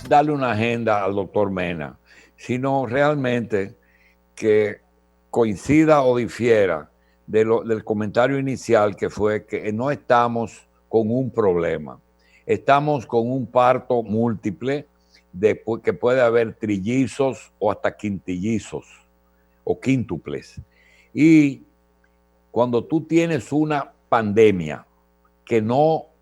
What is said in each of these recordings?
darle una agenda al doctor Mena, sino realmente que coincida o difiera del comentario inicial, que fue que no estamos con un problema, estamos con un parto múltiple que puede haber trillizos o hasta quintillizos o quíntuples. Y cuando tú tienes una pandemia que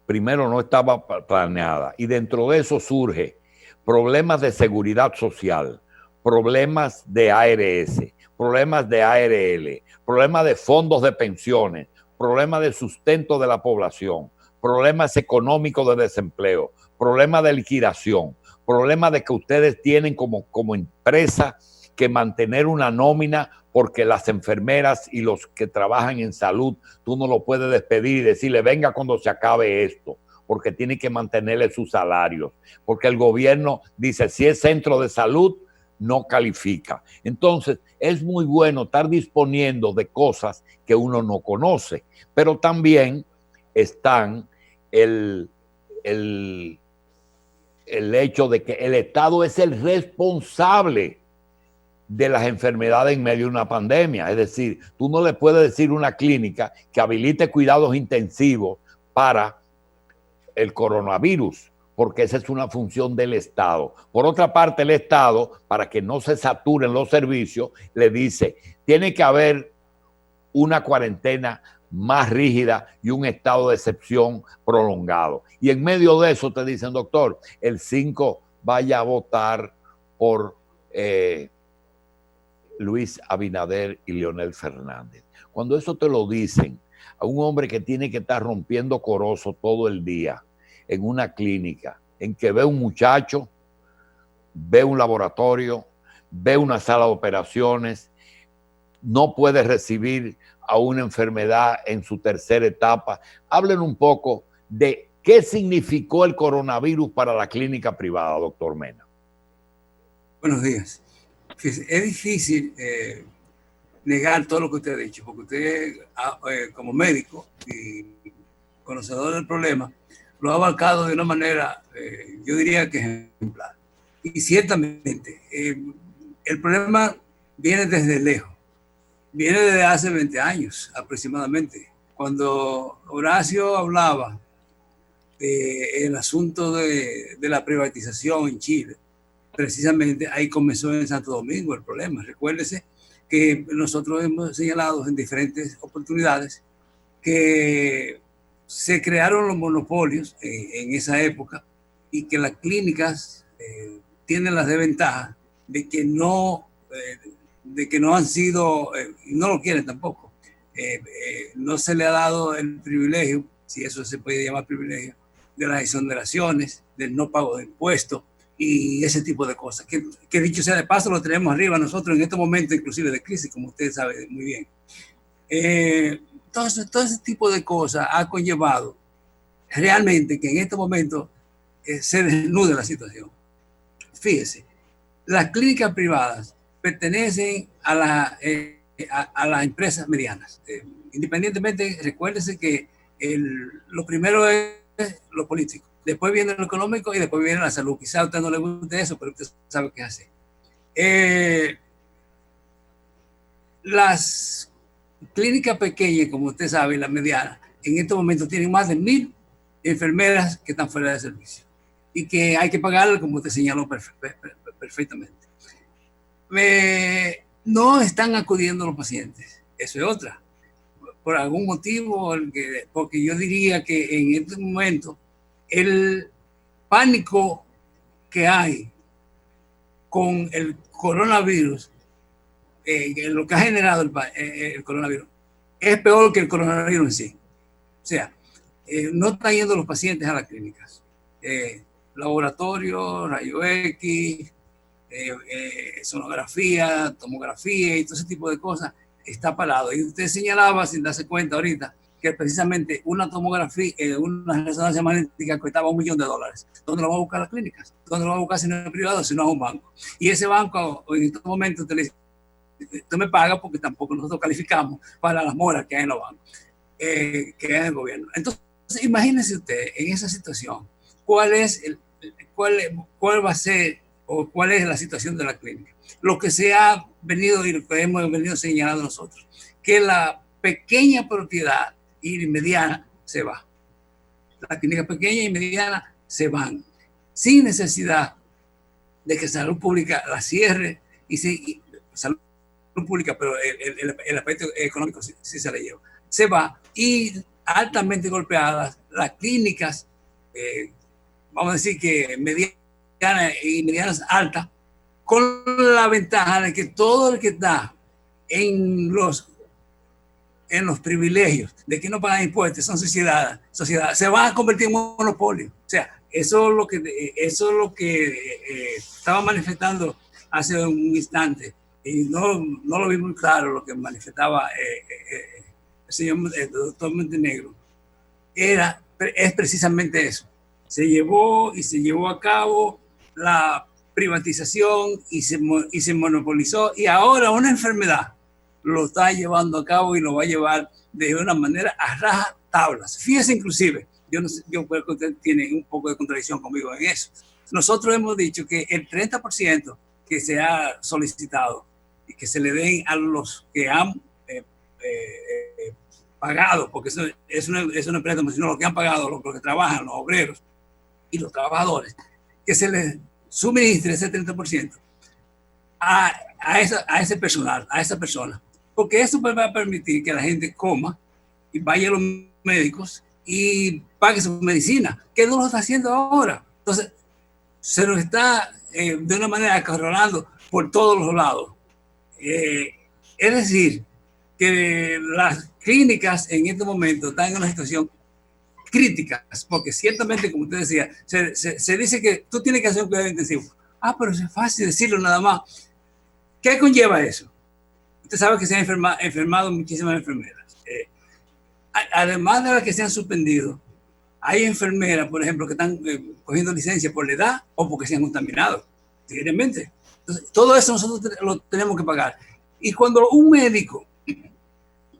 primero no estaba planeada, y dentro de eso surge problemas de seguridad social, problemas de ARS, problemas de ARL, problemas de fondos de pensiones, problemas de sustento de la población, problemas económicos de desempleo, problemas de liquidación, problemas de que ustedes tienen como empresa que mantener una nómina porque las enfermeras y los que trabajan en salud, tú no lo puedes despedir y decirle, venga cuando se acabe esto, porque tiene que mantenerle sus salarios, porque el gobierno dice, si es centro de salud, no califica. Entonces, es muy bueno estar disponiendo de cosas que uno no conoce, pero también están el hecho de que el Estado es el responsable de las enfermedades en medio de una pandemia. Es decir, tú no le puedes decir a una clínica que habilite cuidados intensivos para el coronavirus, porque esa es una función del Estado. Por otra parte, el Estado, para que no se saturen los servicios, le dice, tiene que haber una cuarentena más rígida y un estado de excepción prolongado. Y en medio de eso te dicen, doctor, el 5 vaya a votar por Luis Abinader y Leonel Fernández. Cuando eso te lo dicen a un hombre que tiene que estar rompiendo corozo todo el día en una clínica, en que ve un muchacho, ve un laboratorio, ve una sala de operaciones, no puede recibir a una enfermedad en su tercera etapa. Hablen un poco de qué significó el coronavirus para la clínica privada, doctor Mena. Buenos días. Es difícil negar todo lo que usted ha dicho, porque usted, como médico y conocedor del problema, lo ha abarcado de una manera, yo diría que ejemplar. Y ciertamente, el problema viene desde lejos, viene desde hace 20 años aproximadamente, cuando Horacio hablaba del asunto de la privatización en Chile. Precisamente ahí comenzó en Santo Domingo el problema. Recuérdese que nosotros hemos señalado en diferentes oportunidades que se crearon los monopolios en esa época y que las clínicas tienen las desventajas de que no han sido, no lo quieren tampoco. No se le ha dado el privilegio, si eso se puede llamar privilegio, de las exoneraciones, del no pago de impuestos y ese tipo de cosas. Que dicho sea de paso, lo tenemos arriba nosotros en este momento, inclusive de crisis, como usted sabe muy bien. Entonces, todo ese tipo de cosas ha conllevado realmente que en este momento se desnude la situación. Fíjese, las clínicas privadas pertenecen a las empresas medianas. Independientemente, recuérdese que lo primero es lo político, después viene lo económico y después viene la salud. Quizá a usted no le guste eso, pero usted sabe qué hace. Las clínicas pequeñas, como usted sabe, las medianas, en estos momentos tienen más de 1,000 enfermeras que están fuera de servicio y que hay que pagarle, como usted señaló perfectamente. No están acudiendo los pacientes, eso es otra. Por algún motivo, porque yo diría que en este momento el pánico que hay con el coronavirus, lo que ha generado el coronavirus, es peor que el coronavirus en sí. O sea, no están yendo los pacientes a las clínicas. Laboratorio, rayo X, sonografía, tomografía y todo ese tipo de cosas está parado. Y usted señalaba, sin darse cuenta ahorita, que precisamente una tomografía, una resonancia magnética costaba $1 millón. ¿Dónde lo va a buscar las clínicas? ¿Dónde lo va a buscar si no es privado, si no es un banco? Y ese banco, en este momento, usted le dice, usted me paga porque tampoco nosotros calificamos para las moras que hay en los bancos, que hay en el gobierno. Entonces, imagínese usted en esa situación, ¿cuál es cuál va a ser o cuál es la situación de la clínica. Lo que se ha venido y lo que hemos venido señalando nosotros, que la pequeña propiedad y mediana se va. Las clínicas pequeñas y medianas se van sin necesidad de que Salud Pública la cierre y Salud Pública, pero el aspecto económico sí se la lleva. Se va y altamente golpeadas las clínicas, vamos a decir que medianas y medianas altas, con la ventaja de que todo el que está en los privilegios de que no pagan impuestos, son sociedades, se van a convertir en monopolio. O sea, eso es lo que estaba manifestando hace un instante, y no lo vi muy claro lo que manifestaba el señor el doctor Montenegro. Es precisamente eso. Se llevó a cabo la privatización y se monopolizó, y ahora una enfermedad lo está llevando a cabo y lo va a llevar de una manera a raja tablas. Fíjese, inclusive, yo creo que usted tiene un poco de contradicción conmigo en eso. Nosotros hemos dicho que el 30% que se ha solicitado y que se le den a los que han pagado, porque es una empresa, sino los que han pagado, los que trabajan, los obreros y los trabajadores, que se les suministre ese 30% a ese personal, a esa persona, porque eso va a permitir que la gente coma y vaya a los médicos y pague su medicina, que no lo está haciendo ahora. Entonces, se nos está de una manera acarreando por todos los lados. Es decir, que las clínicas en este momento están en una situación crítica, porque ciertamente, como usted decía, se dice que tú tienes que hacer un cuidado intensivo. Pero es fácil decirlo nada más. ¿Qué conlleva eso? Usted sabe que se han enfermado muchísimas enfermeras. Además de las que se han suspendido, hay enfermeras, por ejemplo, que están cogiendo licencia por la edad o porque se han contaminado diariamente. Entonces, todo eso nosotros lo tenemos que pagar. Y cuando un médico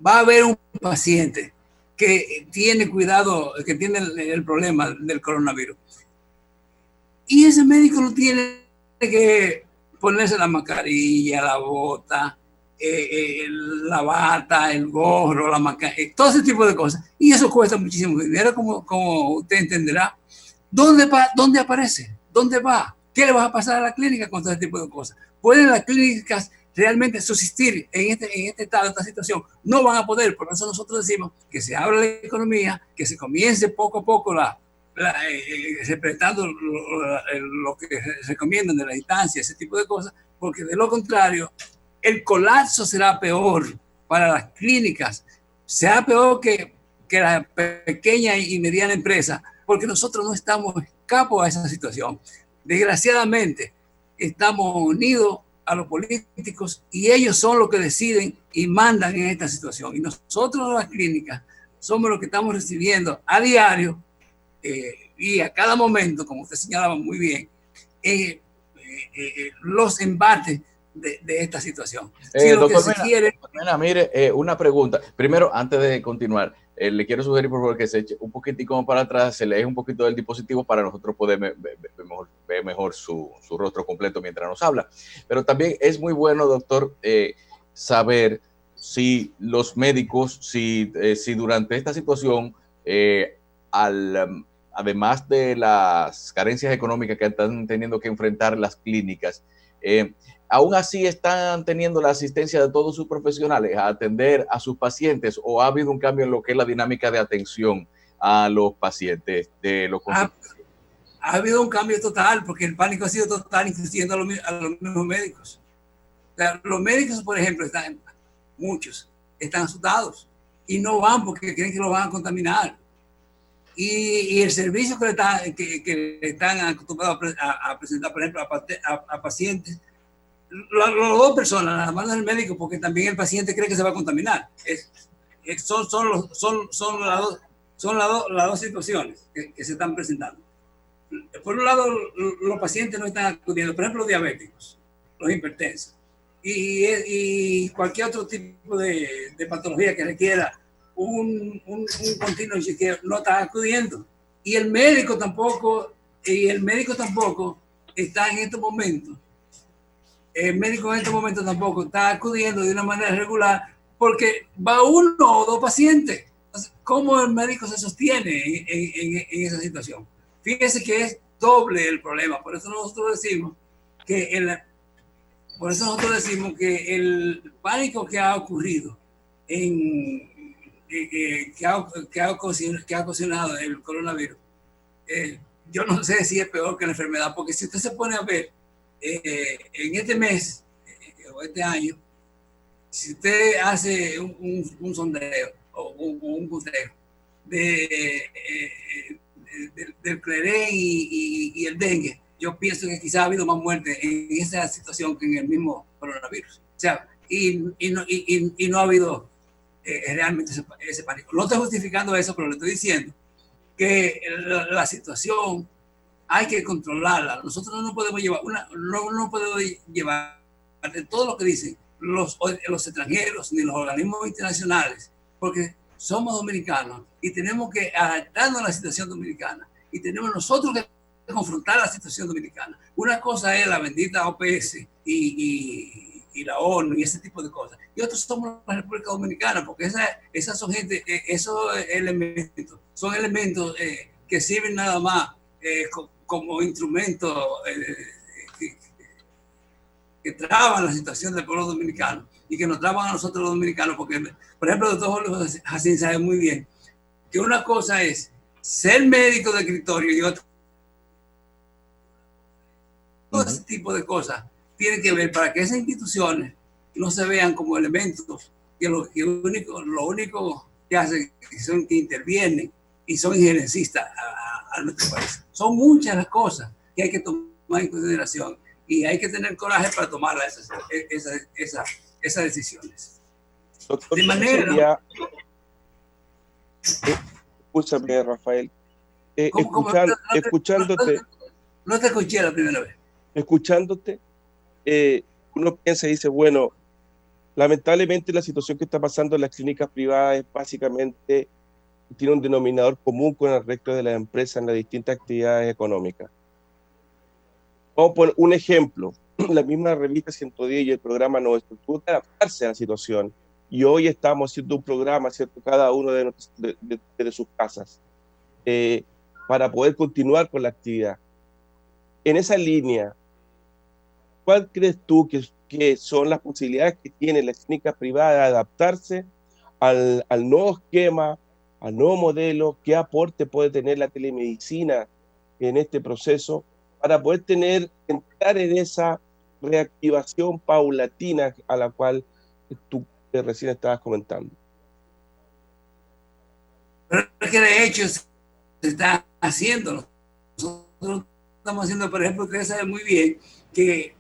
va a ver un paciente que tiene cuidado, que tiene el problema del coronavirus, y ese médico no tiene que ponerse la mascarilla, la bota, la bata, el gorro, la mascarilla, todo ese tipo de cosas. Y eso cuesta muchísimo dinero, como usted entenderá. ¿Dónde aparece? ¿Dónde va? ¿Qué le va a pasar a la clínica con todo ese tipo de cosas? ¿Pueden las clínicas realmente subsistir en este estado, en esta situación? No van a poder. Por eso nosotros decimos que se abra la economía, que se comience poco a poco respetando lo que se recomiendan de la distancia, ese tipo de cosas, porque de lo contrario, el colapso será peor para las clínicas, será peor que la pequeña y mediana empresa, porque nosotros no estamos escapos a esa situación. Desgraciadamente, estamos unidos a los políticos y ellos son los que deciden y mandan en esta situación. Y nosotros, las clínicas, somos los que estamos recibiendo a diario y a cada momento, como usted señalaba muy bien, los embates de esta situación. Si doctor Mena, mire, una pregunta. Primero, antes de continuar, le quiero sugerir, por favor, que se eche un poquitico para atrás, se lee un poquito del dispositivo para nosotros poder ver mejor su rostro completo mientras nos habla. Pero también es muy bueno, doctor, saber si los médicos, si durante esta situación, además de las carencias económicas que están teniendo que enfrentar las clínicas, aún así están teniendo la asistencia de todos sus profesionales a atender a sus pacientes, o ha habido un cambio en lo que es la dinámica de atención a los pacientes de los consultorios. Ha habido un cambio total, porque el pánico ha sido total, incluyendo a los mismos médicos. O sea, los médicos, por ejemplo, muchos están asustados y no van porque creen que lo van a contaminar. Y el servicio que le están acostumbrados a presentar, por ejemplo, a pacientes, las dos personas, nada más el médico, porque también el paciente cree que se va a contaminar. Son las dos situaciones que se están presentando. Por un lado, los pacientes no están acudiendo, por ejemplo, los diabéticos, los hipertensos, y cualquier otro tipo de patología que requiera un continuo chequeo, no está acudiendo. Y el médico tampoco y el médico tampoco está en estos momentos. El médico en estos momentos tampoco está acudiendo de una manera regular porque va uno o dos pacientes. Entonces, ¿cómo el médico se sostiene en esa situación? Fíjese que es doble el problema. Por eso nosotros decimos que el pánico que ha ocurrido, que ha ocasionado el coronavirus, yo no sé si es peor que la enfermedad, porque si usted se pone a ver en este mes o este año, si usted hace un sondeo o un conteo del clerén y el dengue, yo pienso que quizás ha habido más muertes en esa situación que en el mismo coronavirus. O sea, y no ha habido realmente ese pánico. No estoy justificando eso, pero le estoy diciendo que la situación hay que controlarla. Nosotros no podemos llevar no podemos llevar de todo lo que dicen los extranjeros ni los organismos internacionales, porque somos dominicanos y tenemos que adaptarnos a la situación dominicana y tenemos nosotros que confrontar la situación dominicana. Una cosa es la bendita OPS y la ONU y ese tipo de cosas, y otros somos la República Dominicana, porque esas son gente, esos elementos son elementos que sirven nada más como instrumentos que traban la situación del pueblo dominicano y que nos traban a nosotros los dominicanos, porque, por ejemplo, el doctor Jorge Jacín sabe muy bien que una cosa es ser médico de escritorio y otra. Todo ese tipo de cosas tienen que ver para que esas instituciones no se vean como elementos que lo único que hacen son que intervienen y son injerencistas a nuestro país. Son muchas las cosas que hay que tomar en consideración y hay que tener coraje para tomar esas decisiones. Doctor, de manera... Escúchame, Rafael. Escuchándote... No te escuché la primera vez. Escuchándote, uno piensa y dice, bueno, lamentablemente la situación que está pasando en las clínicas privadas es básicamente, tiene un denominador común con el resto de las empresas en las distintas actividades económicas. Vamos a poner un ejemplo. La misma revista 110 y el programa nuestro tuvo que adaptarse a la situación y hoy estamos haciendo un programa, ¿cierto? Cada uno de sus casas para poder continuar con la actividad. En esa línea, ¿cuál crees tú que son las posibilidades que tiene la clínica privada de adaptarse al nuevo esquema, al nuevo modelo? ¿Qué aporte puede tener la telemedicina en este proceso para poder entrar en esa reactivación paulatina a la cual tú recién estabas comentando? Pero es que de hecho se está haciendo. Nosotros estamos haciendo, por ejemplo, ustedes saben muy bien que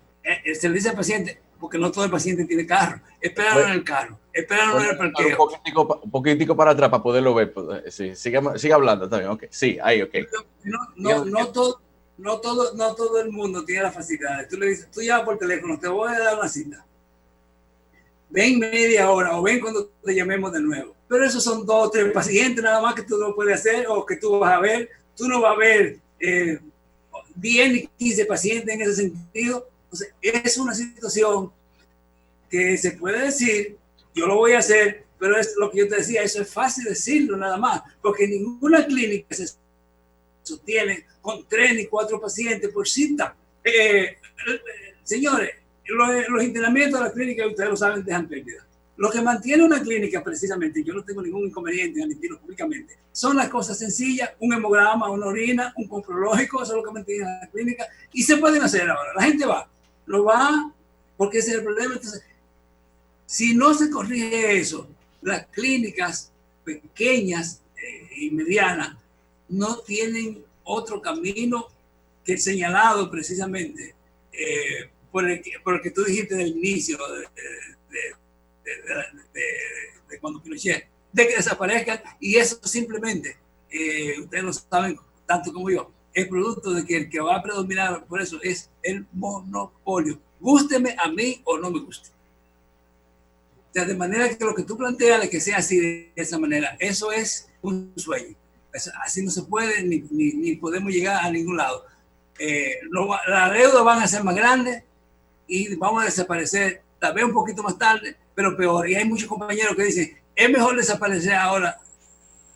se le dice al paciente, porque no todo el paciente tiene carro, espéralo en el carro, espéralo en el parqueo. Un poquitico para atrás para poderlo ver. Sí, siga hablando, está bien, ok. Sí, ahí, ok. No todo el mundo tiene las facilidades. Tú le dices, tú llamas por teléfono, te voy a dar una cita. Ven media hora o ven cuando te llamemos de nuevo. Pero esos son 2 o 3 pacientes nada más que tú no puedes hacer o que tú vas a ver. Tú no vas a ver 10 ni 15 pacientes en ese sentido. Entonces, es una situación que se puede decir, yo lo voy a hacer, pero es lo que yo te decía, eso es fácil decirlo nada más, porque ninguna clínica se sostiene con 3 ni 4 pacientes por cita. Señores, los internamientos de la clínica, ustedes lo saben, dejan pérdida. Lo que mantiene una clínica, precisamente, yo no tengo ningún inconveniente en admitirlo públicamente, son las cosas sencillas, un hemograma, una orina, un comprológico, eso es lo que mantiene la clínica, y se pueden hacer ahora. La gente lo va, porque ese es el problema. Entonces, si no se corrige eso, las clínicas pequeñas y medianas no tienen otro camino que el señalado precisamente por el que tú dijiste del inicio de cuando Pinochet, de que desaparezcan, y eso simplemente, ustedes lo saben tanto como yo, es producto de que el que va a predominar por eso es el monopolio. Gústeme a mí o no me guste. O sea, de manera que lo que tú planteas de que sea así de esa manera, eso es un sueño. Así no se puede ni podemos llegar a ningún lado. la deuda van a ser más grandes y vamos a desaparecer tal vez un poquito más tarde, pero peor. Y hay muchos compañeros que dicen, es mejor desaparecer ahora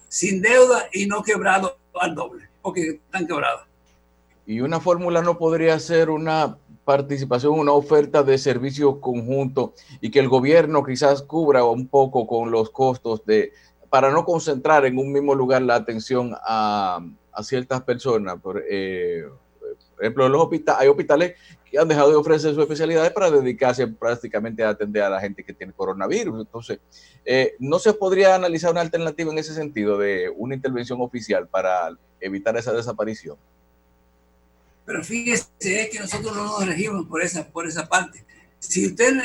sin deuda y no quebrado al doble, porque están quebrados. Y una fórmula no podría ser una participación, una oferta de servicios conjuntos y que el gobierno quizás cubra un poco con los costos para no concentrar en un mismo lugar la atención a ciertas personas. Por ejemplo, hay hospitales que han dejado de ofrecer sus especialidades para dedicarse prácticamente a atender a la gente que tiene coronavirus. Entonces, ¿no se podría analizar una alternativa en ese sentido de una intervención oficial para evitar esa desaparición? Pero fíjese que nosotros no nos regimos por esa parte. Si usted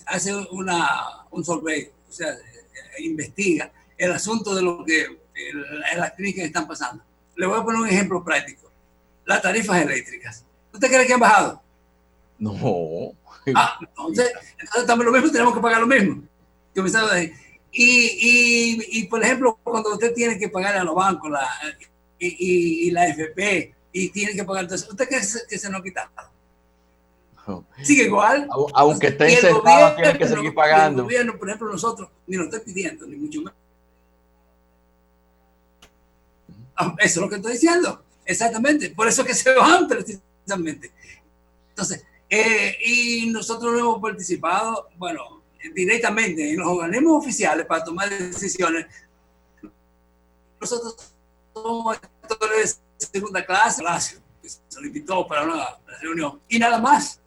hace un survey, o sea, investiga el asunto de lo que en las clínicas están pasando. Le voy a poner un ejemplo práctico. Las tarifas eléctricas. ¿Usted cree que han bajado? No. Entonces también lo mismo, tenemos que pagar lo mismo. Y por ejemplo, cuando usted tiene que pagar a los bancos y la FP y tiene que pagar, entonces, ¿usted cree que se nos quita? Sigue igual. Aunque esté insertado, tiene que seguir pagando. El gobierno, por ejemplo, nosotros ni lo estoy pidiendo, ni mucho menos. Eso es lo que estoy diciendo. Exactamente. Por eso que se van precisamente. Entonces, y nosotros no hemos participado, bueno, directamente en los organismos oficiales para tomar decisiones. Nosotros somos actores de segunda clase, se lo invitó para una reunión y nada más.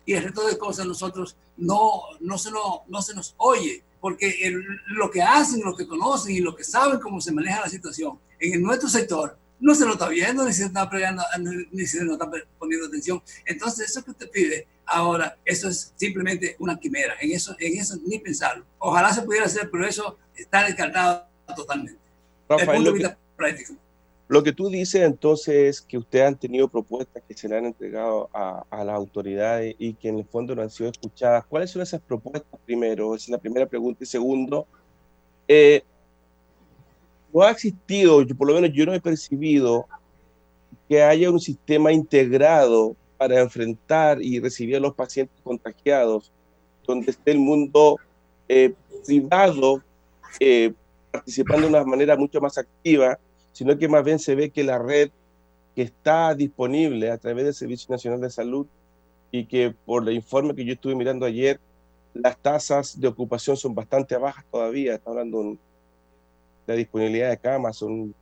Y el resto de cosas nosotros no se nos oye, porque lo que hacen, lo que conocen y lo que saben cómo se maneja la situación en nuestro sector no se lo está viendo, ni se está pegando, ni se nos está poniendo atención. Entonces, eso que usted pide ahora, eso es simplemente una quimera. En eso ni pensarlo. Ojalá se pudiera hacer, pero eso está descartado totalmente. Rafael, lo que tú dices entonces es que ustedes han tenido propuestas que se le han entregado a las autoridades y que en el fondo no han sido escuchadas. ¿Cuáles son esas propuestas primero? Esa es la primera pregunta. Y segundo, no ha existido, por lo menos yo no he percibido que haya un sistema integrado para enfrentar y recibir a los pacientes contagiados, donde esté el mundo privado participando de una manera mucho más activa, sino que más bien se ve que la red que está disponible a través del Servicio Nacional de Salud y que por el informe que yo estuve mirando ayer, las tasas de ocupación son bastante bajas todavía. Está hablando de la disponibilidad de camas, son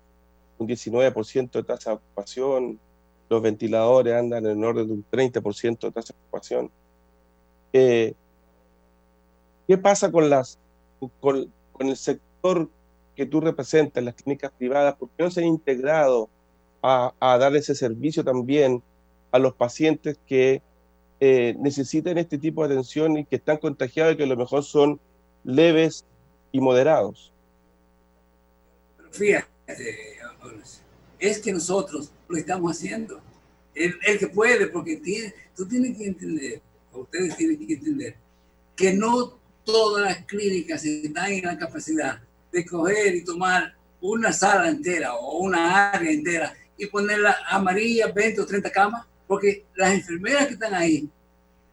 un 19% de tasa de ocupación, los ventiladores andan en el orden de un 30% de tasa de ocupación. ¿Qué pasa con el sector que tú representas, las clínicas privadas? ¿Por qué no se han integrado a dar ese servicio también a los pacientes que necesitan este tipo de atención y que están contagiados y que a lo mejor son leves y moderados? Fíjate, es que nosotros lo estamos haciendo. El que puede, porque tú tienes que entender, ustedes tienen que entender, que no todas las clínicas están en la capacidad de coger y tomar una sala entera o una área entera y ponerla amarilla, 20 o 30 camas, porque las enfermeras que están ahí,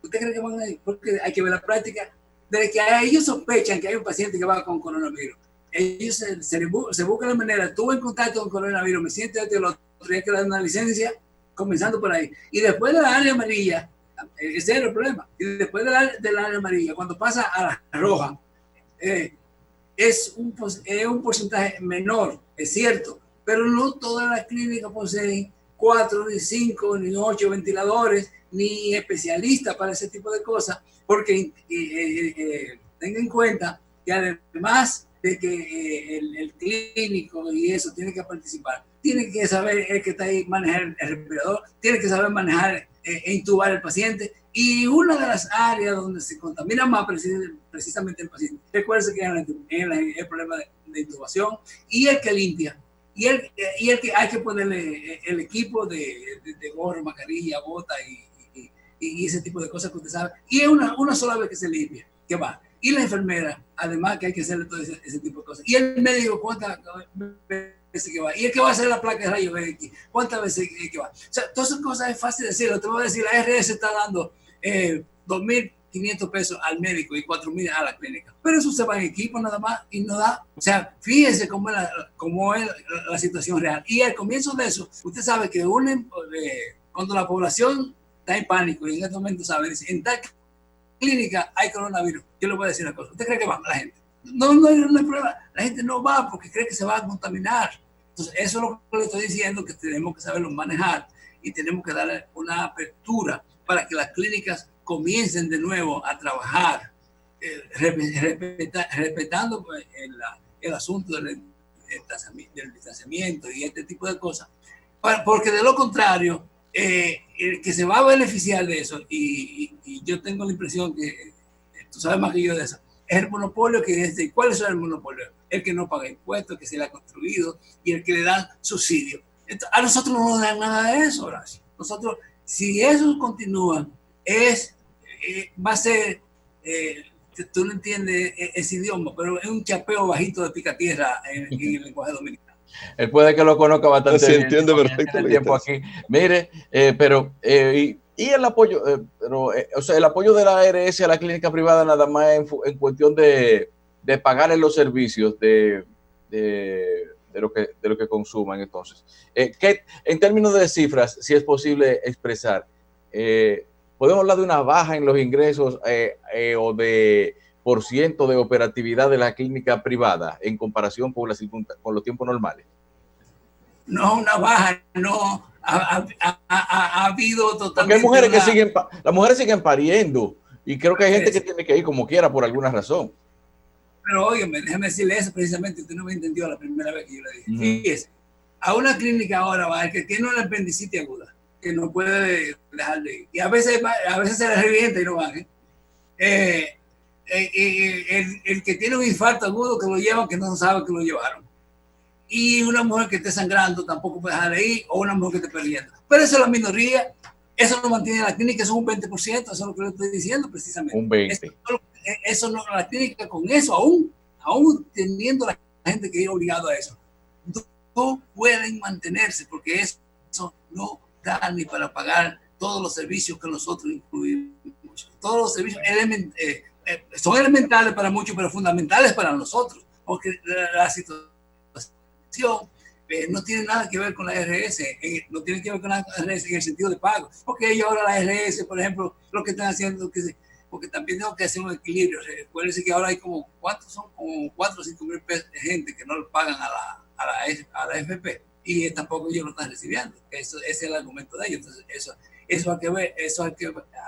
¿usted cree que van a ir? Porque hay que ver la práctica. Desde que ellos sospechan que hay un paciente que va con coronavirus, ellos se buscan la manera, estuve en contacto con coronavirus, me siento el otro día que le dan una licencia, comenzando por ahí. Y después de la área amarilla, ese era el problema, y después de la área amarilla, cuando pasa a la roja, es un porcentaje menor, es cierto, pero no todas las clínicas poseen 4, ni 5, ni 8 ventiladores, ni especialistas para ese tipo de cosas, porque tengan en cuenta que además de que el clínico y eso tiene que participar, tiene que saber el que está ahí manejar el respirador, tiene que saber manejar e intubar al paciente. Y una de las áreas donde se contamina más precisamente el paciente, recuerden que es el problema de intubación y el que limpia. Y el que hay que ponerle el equipo de gorro, mascarilla, bota y ese tipo de cosas que usted sabe. Y es una sola vez que se limpia, que va. y la enfermera, además que hay que hacerle todo ese tipo de cosas. Y el médico, ¿cuántas veces que va? Y el que va a hacer la placa de rayos X, ¿cuántas veces que va? O sea, todas esas cosas es fácil decirlo. Te voy a decir, la RS está dando 2.500 pesos al médico y 4.000 a la clínica. Pero eso se va en equipo nada más y no da. O sea, fíjense cómo es la situación real. Y al comienzo de eso, usted sabe que cuando la población está en pánico y en este momento sabe, dice, en tal clínica hay coronavirus. Yo le voy a decir una cosa. ¿Usted cree que va la gente? No hay prueba. La gente no va porque cree que se va a contaminar. Entonces, eso es lo que le estoy diciendo, que tenemos que saberlo manejar y tenemos que darle una apertura para que las clínicas comiencen de nuevo a trabajar, respetando pues, el asunto del distanciamiento y este tipo de cosas. Porque de lo contrario, el que se va a beneficiar de eso, y yo tengo la impresión que tú sabes más que yo de eso, es el monopolio que es de, ¿cuál es el monopolio? El que no paga impuestos, el que se le ha construido y el que le dan subsidio. Entonces, a nosotros no nos dan nada de eso, Horacio. Nosotros, si eso continúa, va a ser, tú no entiendes ese idioma, pero es un chapeo bajito de picatierra en el lenguaje dominicano. Él puede que lo conozca bastante bien. Sí, entiende perfecto el tiempo aquí. Mire, y el apoyo, o sea, el apoyo de la ARS a la clínica privada nada más en cuestión de pagarle los servicios de lo que consuman. Entonces, ¿qué, en términos de cifras, si es posible expresar, podemos hablar de una baja en los ingresos o de por ciento de operatividad de la clínica privada en comparación con los tiempos normales? No, una baja, no. Ha habido totalmente. Porque hay mujeres que las mujeres siguen pariendo y creo que hay gente que tiene que ir como quiera por alguna razón. Pero óigame, déjeme decirle eso precisamente, usted no me entendió la primera vez que yo le dije. Fíjese, a una clínica ahora va el que tiene una apendicitis aguda, que no puede dejar de ir. Y a veces se le revienta y no va. El que tiene un infarto agudo que lo llevan, que no sabe que lo llevaron. Y una mujer que esté sangrando tampoco puede dejar de ir, o una mujer que esté perdiendo. Pero eso es la minoría, eso no mantiene la clínica, eso es un 20%, eso es lo que le estoy diciendo precisamente. Un 20%. Eso no, la clínica con eso, aún teniendo la gente que es obligado a eso, no pueden mantenerse porque eso no da ni para pagar todos los servicios que nosotros incluimos. Todos los servicios son elementales para muchos, pero fundamentales para nosotros, porque la situación no tiene nada que ver con la RS, no tiene que ver con la RS en el sentido de pago, porque ellos ahora la RS, por ejemplo, lo que están haciendo, porque también tengo que hacer un equilibrio. Recuérdense que ahora hay como 4 o 5 mil gente que no lo pagan a la FP y tampoco ellos lo están recibiendo. Ese es el argumento de ellos. Entonces, eso hay que ver,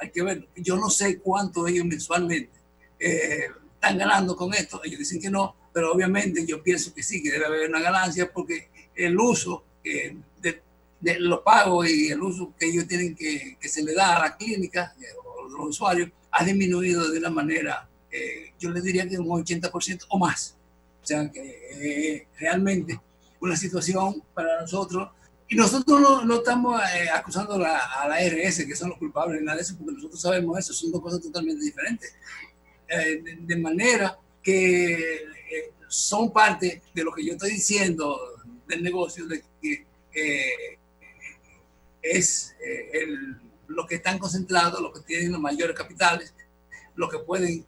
hay que ver. Yo no sé cuánto ellos mensualmente están ganando con esto. Ellos dicen que no, pero obviamente yo pienso que sí, que debe haber una ganancia porque el uso de los pagos y el uso que ellos tienen que se le da a la clínica o los usuarios ha disminuido de una manera, yo les diría que un 80% o más. O sea, que realmente una situación para nosotros, y nosotros no estamos acusando a la RS, que son los culpables de nada de eso, porque nosotros sabemos eso, son dos cosas totalmente diferentes. De manera que son parte de lo que yo estoy diciendo del negocio, de que es los que están concentrados, los que tienen los mayores capitales, los que pueden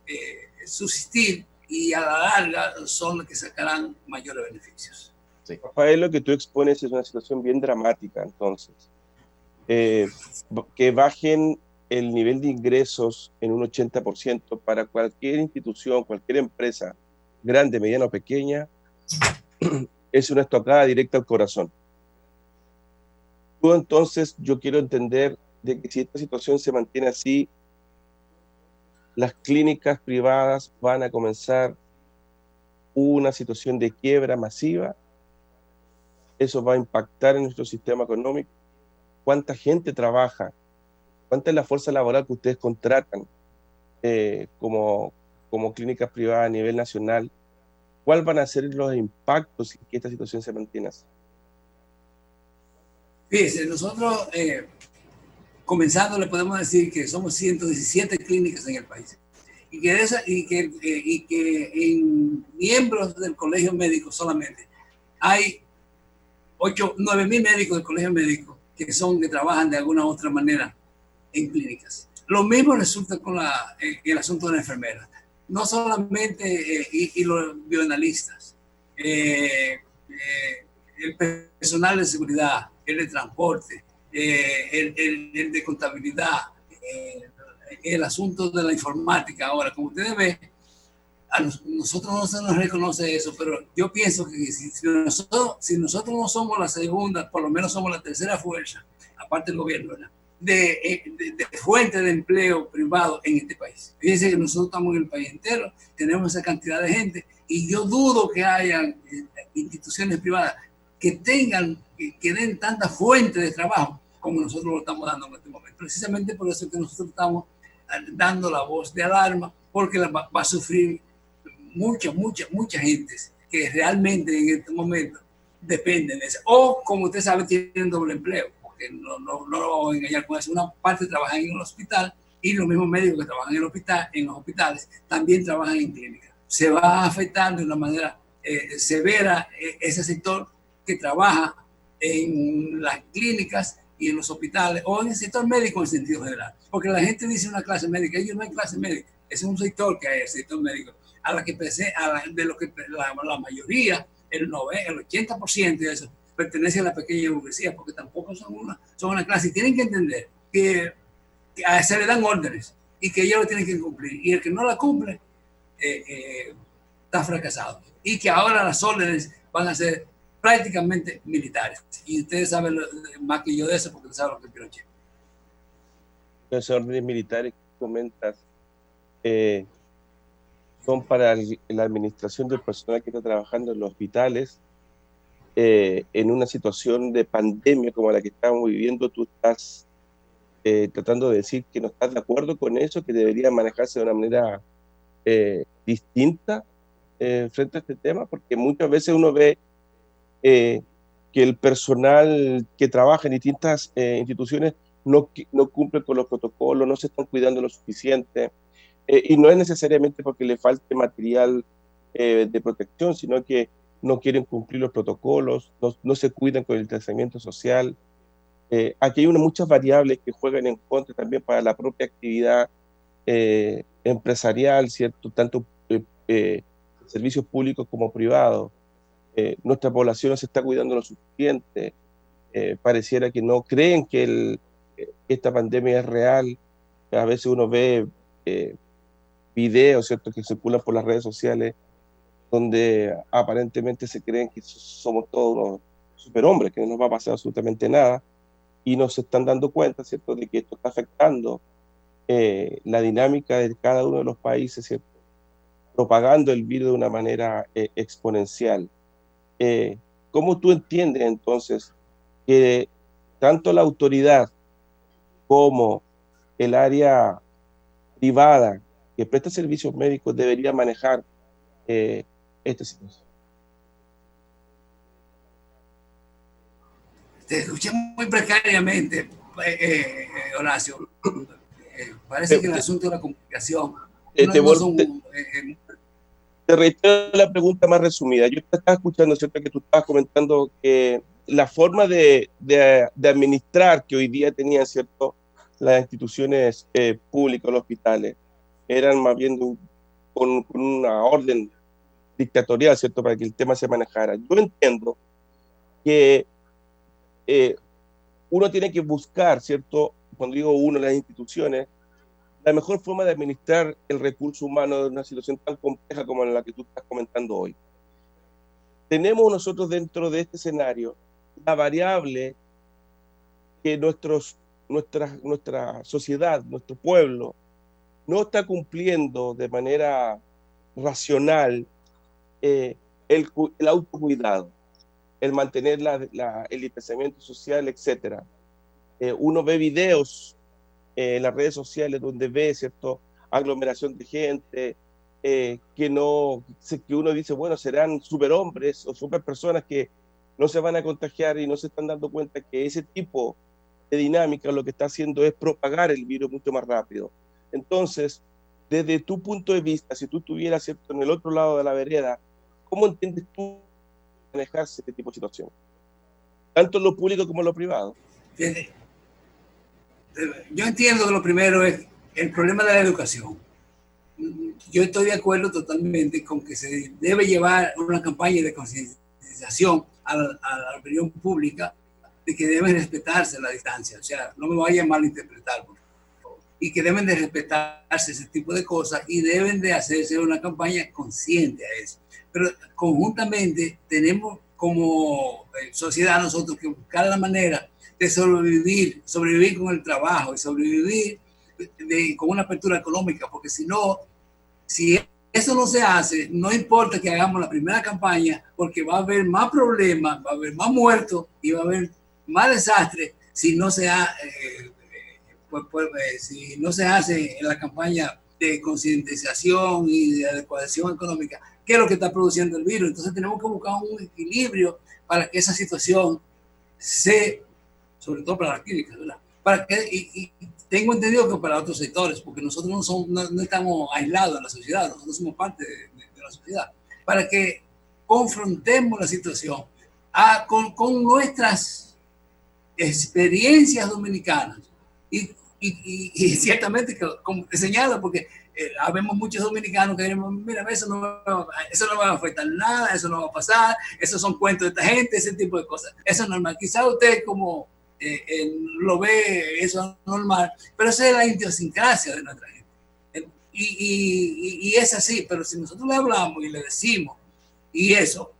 subsistir y a la larga son los que sacarán mayores beneficios. Sí. Rafael, lo que tú expones es una situación bien dramática, entonces. Que bajen el nivel de ingresos en un 80% para cualquier institución, cualquier empresa, grande, mediana o pequeña, es una estocada directa al corazón. Entonces, yo quiero entender de que si esta situación se mantiene así, las clínicas privadas van a comenzar una situación de quiebra masiva. Eso va a impactar en nuestro sistema económico. ¿Cuánta gente trabaja? ¿Cuánta es la fuerza laboral que ustedes contratan como clínicas privadas a nivel nacional? ¿Cuáles van a ser los impactos si esta situación se mantiene así? Fíjense, nosotros comenzando le podemos decir que somos 117 clínicas en el país y que en miembros del colegio médico solamente hay 9.000 médicos del colegio médico que trabajan de alguna u otra manera en clínicas. Lo mismo resulta con el asunto de la enfermera. No solamente los bioanalistas, el personal de seguridad, el de transporte, el de contabilidad, el asunto de la informática. Ahora, como ustedes ven, a nosotros no se nos reconoce eso, pero yo pienso que si nosotros no somos la segunda, por lo menos somos la tercera fuerza, aparte del gobierno, ¿verdad?, de fuente de empleo privado en este país. Fíjense que nosotros estamos en el país entero, tenemos esa cantidad de gente, y yo dudo que haya instituciones privadas que den tanta fuente de trabajo como nosotros lo estamos dando en este momento. Precisamente por eso que nosotros estamos dando la voz de alarma, porque va a sufrir mucha gente que realmente en este momento dependen de eso. O, como usted sabe, tienen doble empleo, porque no lo voy a engañar con eso. Una parte trabaja en el hospital y los mismos médicos que trabajan en los hospitales también trabajan en clínicas. Se va a afectar de una manera severa ese sector que trabaja en las clínicas y en los hospitales, o en el sector médico en sentido general. Porque la gente dice una clase médica, ellos no hay clase médica, es un sector que hay, el sector médico, de lo que la mayoría, el 80% de eso, pertenece a la pequeña burguesía, porque tampoco son una clase, y tienen que entender que se le dan órdenes y que ellos lo tienen que cumplir, y el que no la cumple está fracasado, y que ahora las órdenes van a ser prácticamente militares, y ustedes saben más que yo de eso, porque saben lo que es Pinochet. Los órdenes militares que comentas son para la administración del personal que está trabajando en los hospitales. En una situación de pandemia como la que estamos viviendo, tú estás tratando de decir que no estás de acuerdo con eso, que debería manejarse de una manera distinta frente a este tema, porque muchas veces uno ve que el personal que trabaja en distintas instituciones no cumple con los protocolos, no se están cuidando lo suficiente, y no es necesariamente porque le falte material de protección, sino que no quieren cumplir los protocolos, no se cuidan con el distanciamiento social. Aquí hay muchas variables que juegan en contra también para la propia actividad empresarial, ¿cierto? Tanto servicios públicos como privados. Nuestra población no se está cuidando lo suficiente. Pareciera que no creen que esta pandemia es real. A veces uno ve videos, ¿cierto?, que circulan por las redes sociales donde aparentemente se creen que somos todos unos superhombres, que no nos va a pasar absolutamente nada, y no se están dando cuenta, ¿cierto?, de que esto está afectando la dinámica de cada uno de los países, ¿cierto?, propagando el virus de una manera exponencial. ¿Cómo tú entiendes entonces que tanto la autoridad como el área privada que presta servicios médicos debería manejar esta situación? Te escuché muy precariamente, Horacio. Parece que el asunto de la comunicación te reitero la pregunta más resumida. Yo te estaba escuchando, ¿cierto?, que tú estabas comentando que la forma de administrar que hoy día tenían, ¿cierto?, las instituciones públicas, los hospitales, eran más bien con una orden dictatorial, ¿cierto?, para que el tema se manejara. Yo entiendo que uno tiene que buscar, ¿cierto?, cuando digo uno, las instituciones, la mejor forma de administrar el recurso humano de una situación tan compleja como la que tú estás comentando hoy. Tenemos nosotros dentro de este escenario la variable que nuestra sociedad, nuestro pueblo, no está cumpliendo de manera racional el autocuidado, el mantener el distanciamiento social, etc. Uno ve videos en las redes sociales donde ve, ¿cierto?, aglomeración de gente, que uno dice, bueno, serán superhombres o superpersonas que no se van a contagiar, y no se están dando cuenta que ese tipo de dinámica lo que está haciendo es propagar el virus mucho más rápido. Entonces, desde tu punto de vista, si tú estuvieras, ¿cierto?, en el otro lado de la vereda, ¿cómo entiendes tú manejarse este tipo de situación? Tanto en lo público como en lo privado. Yo entiendo que lo primero es el problema de la educación. Yo estoy de acuerdo totalmente con que se debe llevar una campaña de concientización a la opinión pública de que deben respetarse la distancia. O sea, no me vaya a malinterpretar, por favor. Y que deben de respetarse ese tipo de cosas y deben de hacerse una campaña consciente a eso. Pero conjuntamente tenemos como sociedad nosotros que buscar la manera de sobrevivir con el trabajo y sobrevivir con una apertura económica, porque si no, si eso no se hace, no importa que hagamos la primera campaña, porque va a haber más problemas, va a haber más muertos y va a haber más desastre si no se si no se hace en la campaña de concientización y de adecuación económica, que es lo que está produciendo el virus. Entonces tenemos que buscar un equilibrio para que esa situación sobre todo para las clínicas, ¿verdad? Para que, y tengo entendido que para otros sectores, porque nosotros no estamos aislados en la sociedad, nosotros somos parte de la sociedad, para que confrontemos la situación con nuestras experiencias dominicanas. Y ciertamente, como te señalo, porque habemos muchos dominicanos que diremos, mira, eso no va a afectar nada, eso no va a pasar, esos son cuentos de esta gente, ese tipo de cosas. Eso es normal. Quizá usted como lo ve, eso es normal, pero esa es la idiosincrasia de nuestra gente. Y es así, pero si nosotros le hablamos y le decimos, y eso,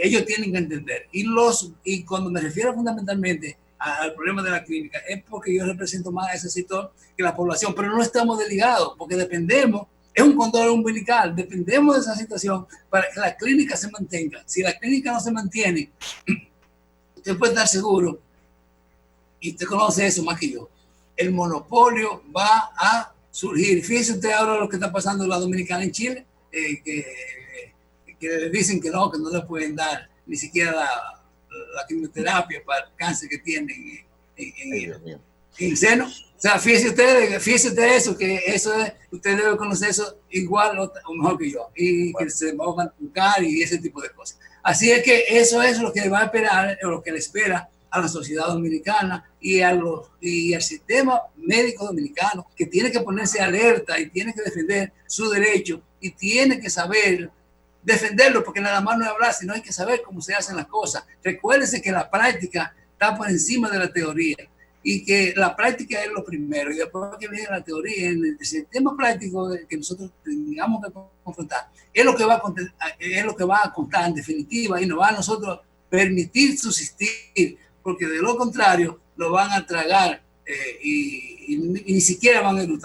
ellos tienen que entender. Y cuando me refiero fundamentalmente al problema de la clínica, es porque yo represento más a ese sector que la población, pero no estamos desligados, porque dependemos, es un control umbilical, dependemos de esa situación para que la clínica se mantenga. Si la clínica no se mantiene, usted puede estar seguro, y usted conoce eso más que yo, el monopolio va a surgir. Fíjese usted ahora lo que está pasando en la Dominicana en Chile, que dicen que no le pueden dar ni siquiera la quimioterapia para el cáncer que tienen en el seno. O sea, fíjese usted eso, que eso es, usted debe conocer eso igual o mejor que yo, y bueno, que se va a buscar y ese tipo de cosas. Así es que eso es lo que va a esperar, o lo que le espera a la sociedad dominicana y al sistema médico dominicano, que tiene que ponerse alerta y tiene que defender su derecho y tiene que saber defenderlo, porque nada más no es hablar, sino hay que saber cómo se hacen las cosas. Recuérdense que la práctica está por encima de la teoría y que la práctica es lo primero, y después que viene la teoría, en el sistema práctico que nosotros tengamos que confrontar, es lo que va a contar en definitiva y nos va a nosotros permitir subsistir, porque de lo contrario lo van a tragar y ni siquiera van a luchar.